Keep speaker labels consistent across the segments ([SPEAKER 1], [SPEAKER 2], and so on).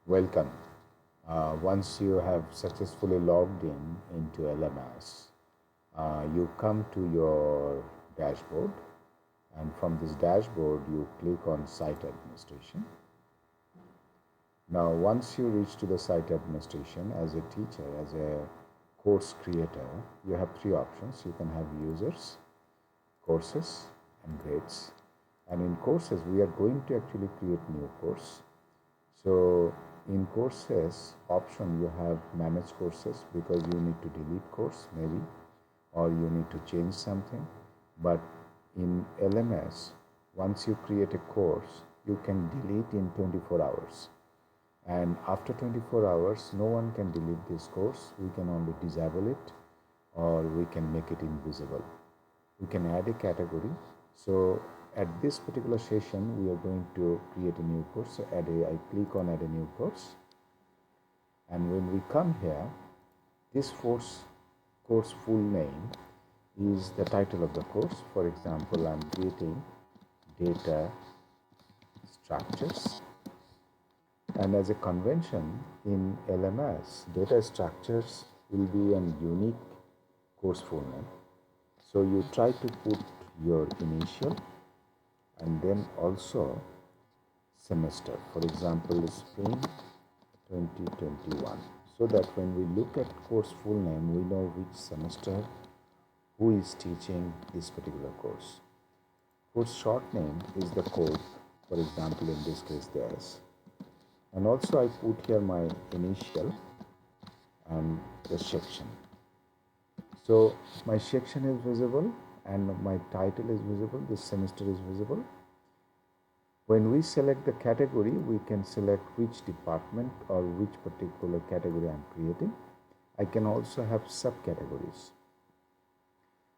[SPEAKER 1] Welcome. Once you have successfully logged in into LMS, you come to your dashboard, and from this dashboard you click on Site Administration. Now once you reach to the Site Administration, as a teacher, as a course creator, you have three options. You can have users, courses and grades. And in courses we are going to actually create new course. So in courses option you have manage courses, because you need to delete course maybe, or you need to change something. But in LMS, once you create a course, you can delete in 24 hours. And after 24 hours, no one can delete this course. We can only disable it, or we can make it invisible. We can add a category. So at this particular session, we are going to create a new course. So I click on add a new course. And when we come here, this course full name is the title of the course. For example, I'm creating data structures. And as a convention in LMS, data structures will be an unique course full name. So you try to put your initial and then also semester. For example, spring 2021. So that when we look at course full name, we know which semester, who is teaching this particular course. Course short name is the code. For example, in this case, the S. And also I put here my initial and the section. So my section is visible and my title is visible, this semester is visible. When we select the category, we can select which department or which particular category I'm creating. I can also have subcategories.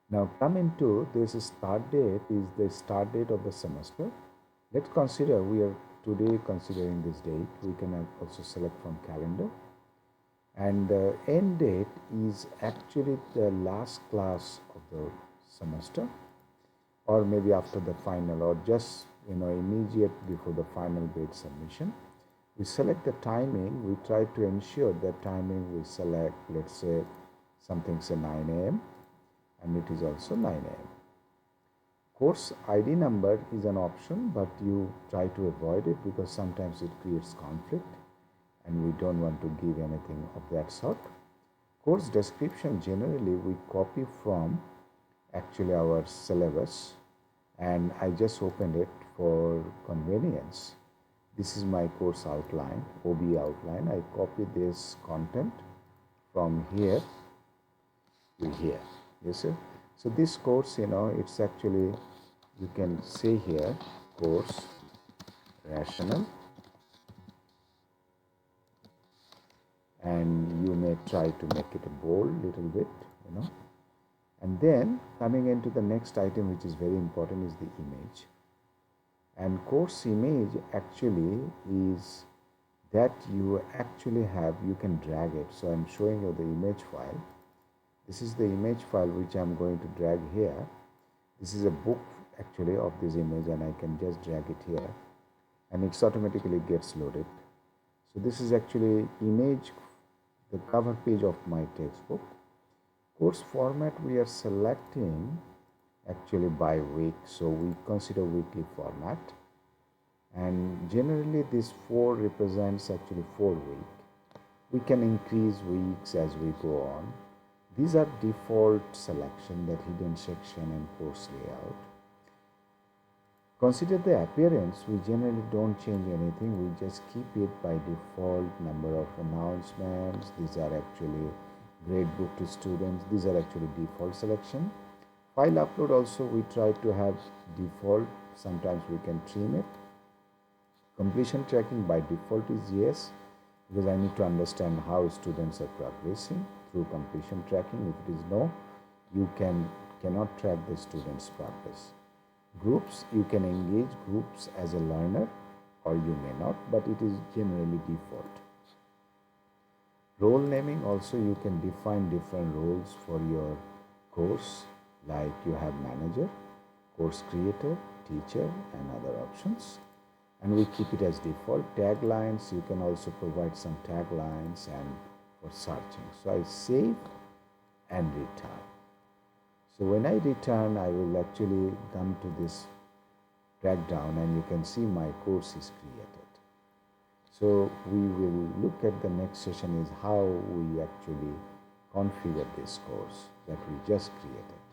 [SPEAKER 1] Now coming to this start date is the start date of the semester. Let's consider we are today considering this date. We can also select from calendar. And the end date is actually the last class of the semester, or maybe after the final, or just immediate before the final grade submission. We select the timing. We try to ensure that timing we select, let's say something say 9 a.m. and it is also 9 a.m. Course ID number is an option, but you try to avoid it because sometimes it creates conflict and we don't want to give anything of that sort. Course description, generally we copy from actually our syllabus, and I just opened it for convenience. This is my course outline, OB outline. I copy this content from here to here. Yes, sir. So this course, it's actually, you can say here, course rational, and you may try to make it a bold little bit, And then coming into the next item, which is very important, is the image. And course image actually is that you actually have, you can drag it. So I'm showing you the image file. This is the image file which I'm going to drag here. This is a book actually of this image, and I can just drag it here and it automatically gets loaded. So this is actually image, the cover page of my textbook. Course format we are selecting actually by week, so we consider weekly format, and generally this 4 represents actually 4 weeks. We can increase weeks as we go on. These are default selection, that hidden section and course layout. Consider the appearance. We generally don't change anything. We just keep it by default. Number of announcements. These are actually grade book to students. These are actually default selection. File upload also we try to have default. Sometimes we can trim it. Completion tracking by default is yes, because I need to understand how students are progressing through completion tracking. If it is no, you cannot track the students' progress. Groups, you can engage groups as a learner or you may not, but it is generally default. Role naming also, you can define different roles for your course, like you have manager, course creator, teacher and other options. and we keep it as default. Taglines, you can also provide some taglines and for searching. So I save and return. So when I return, I will actually come to this drag down and you can see my course is created. So we will look at the next session is how we actually configure this course that we just created.